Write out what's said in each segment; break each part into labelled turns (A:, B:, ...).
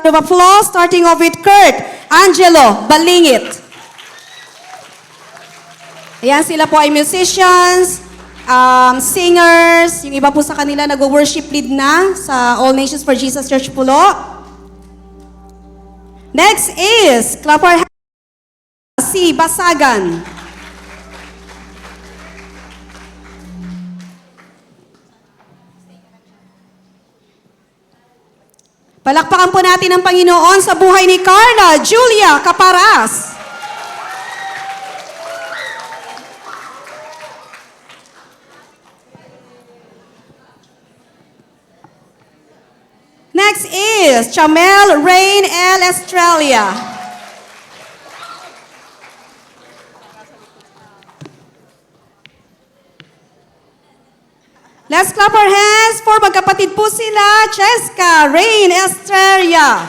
A: of applause, starting off with Kurt Angelo Balingit. Ayan, sila po ay musicians, singers, yung iba po sa kanila nag-worship lead na sa All Nations for Jesus Church Pulo. Next is, clap our hands, si Basagan. Palakpakan po natin ang Panginoon sa buhay ni Carla Julia Caparas. Next is Chamel Rain L. Estrella. Let's clap our hands for magkapatid po sila, Cheska Rain Estrella.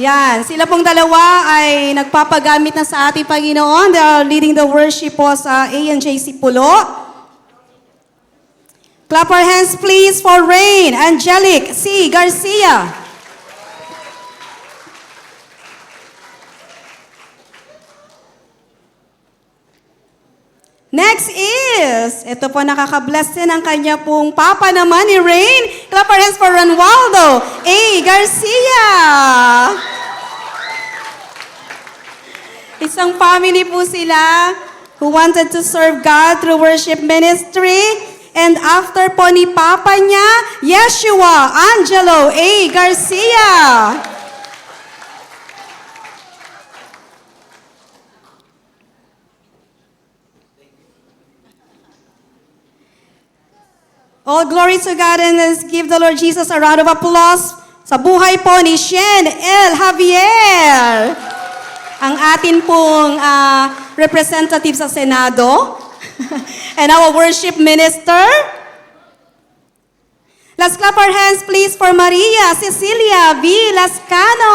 A: Yan, sila pong dalawa ay nagpapagamit na sa ating Panginoon. They are leading the worship po sa ANJC Pulo. Clap our hands please for Rain Angelic C. Garcia. Next is, ito po nakaka-bless din ang kanya pong papa naman ni Rain. Clap our hands for Ronaldo A. Garcia. Isang family po sila who wanted to serve God through worship ministry. And after po ni Papa niya, Yeshua Angelo A. Garcia. All glory to God, and let's give the Lord Jesus a round of applause sa buhay po ni Shen L. Javier, ang atin pong representative sa Senado. And our worship minister. Let's clap our hands please for Maria Cecilia V. Lascano.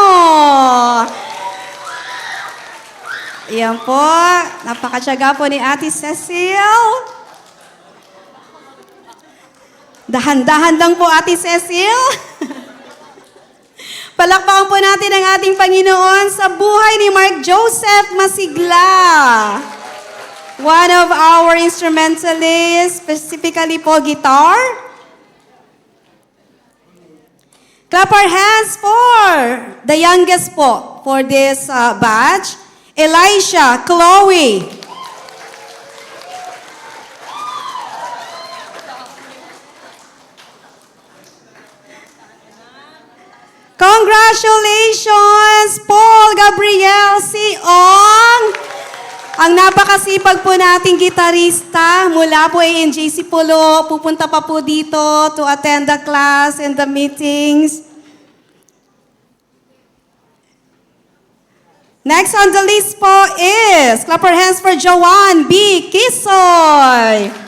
A: Ayan po, napakatyaga po ni Ate Cecil. Dahan-dahan lang po Ate Cecil. Palakpakan po natin ang ating Panginoon sa buhay ni Mark Joseph Masigla. One of our instrumentalists, specifically po guitar. Clap our hands for the youngest po for this batch, Elisha Chloe. Congratulations, Paul Gabriel Siong! Ang napakasipag po nating gitarista mula po ANJC Pulo, pupunta pa po dito to attend the class and the meetings. Next on the list po is, clap our hands for Joanne B. Kisoy.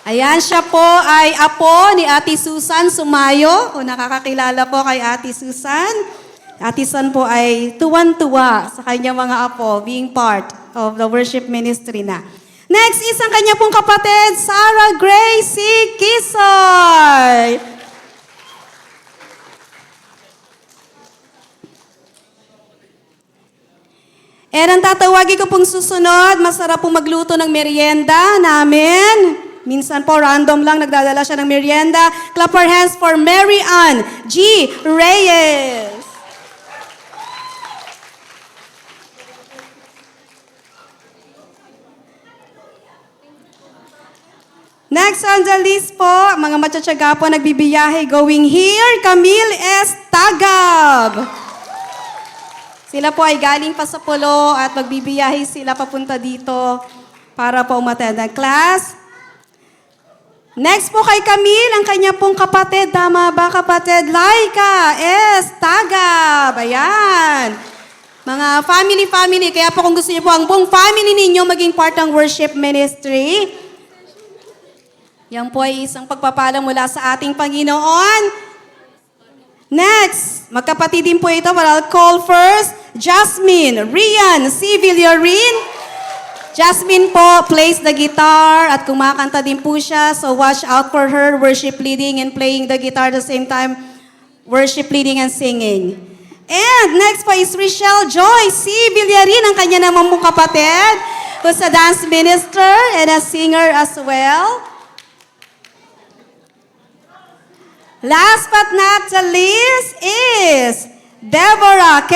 A: Ayan, siya po ay apo ni Ate Susan Sumayo. Kung nakakakilala po kay Ate Susan. Ate Susan po ay tuwan-tuwa sa kanyang mga apo being part of the worship ministry na. Next is ang kanya pong kapatid, Sarah Gracie Kisoy. And ang tatawagin ko pong susunod, masarap pong magluto ng merienda namin. Minsan po, random lang, nagdadala siya ng merienda. Clap our hands for Mary Ann G. Reyes. Next on the list po, mga matsatsaga po nagbibiyahe going here, Camille S. Tagab. Sila po ay galing pa sa Pulo at magbibiyahe sila papunta dito para po umattend ang class. Next po kay Camille, ang kanya pong kapatid, tama ba kapatid? Laika S. Tagab. Ayan. Mga family, kaya po kung gusto niyo po ang buong family ninyo maging part ng worship ministry, yan po ay isang pagpapala mula sa ating Panginoon. Next, magkapatid din po ito, but I'll call first, Jasmine Rian C. Villarin. Jasmine po plays the guitar at kumakanta din po siya, so watch out for her, worship leading and playing the guitar at the same time. worship leading and singing. And next po is Richelle Joy C. Villarin, ang kanya naman mong kapatid, who's a dance minister and a singer as well. Last but not the least is Deborah K.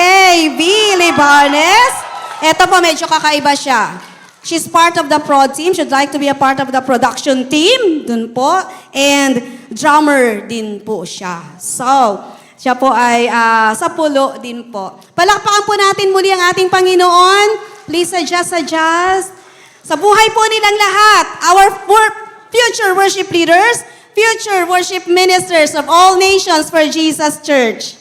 A: B. Libarnes. Ito po, medyo kakaiba siya. She's part of the prod team. She'd like to be a part of the production team. Dun po. And drummer din po siya. So, siya po ay sa pulo din po. Palakpakan po natin muli ang ating Panginoon. Please adjust. Sa buhay po nilang lahat, our future worship leaders, future worship ministers of all nations for Jesus Church.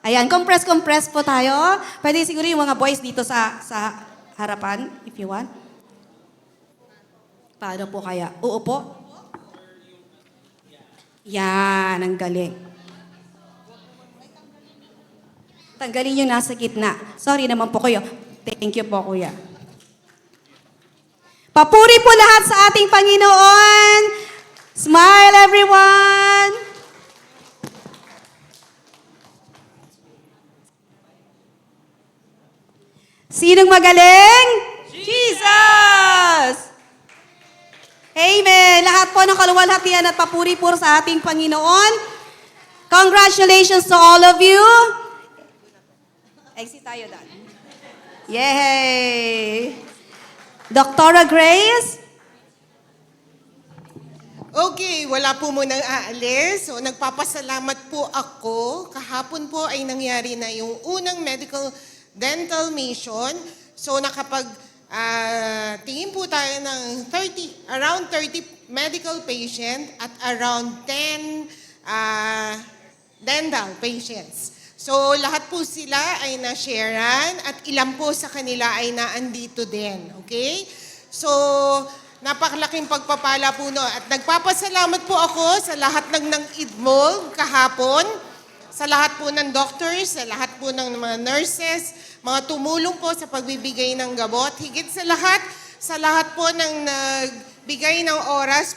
A: Ayan, compress po tayo. Pwede siguro yung mga boys dito sa harapan, if you want. Paano po kaya? Uupo? Yan, ang galing. Tanggalin yung nasa gitna. Sorry naman po kayo. Thank you po, kuya. Papuri po lahat sa ating Panginoon. Smile, everyone. Sinong magaling? Jesus! Amen. Lahat po ng kaluwalhatian at papuri po sa ating Panginoon. Congratulations to all of you. Exit tayo doon. Yay! Dr. Grace?
B: Okay, wala po munang aalis. So, nagpapasalamat po ako. Kahapon po ay nangyari na yung unang medical dental mission. So, tingin po tayo ng around 30 medical patient at around 10 dental patients. So, lahat po sila ay na-sharean at ilan po sa kanila ay naandito din. Okay? So, napakalaking pagpapala po no. At nagpapasalamat po ako sa lahat ng IDMOG kahapon, sa lahat po ng doctors, sa lahat po ng mga nurses, mga tumulong po sa pagbibigay ng gamot. Higit sa lahat po ng nagbigay ng oras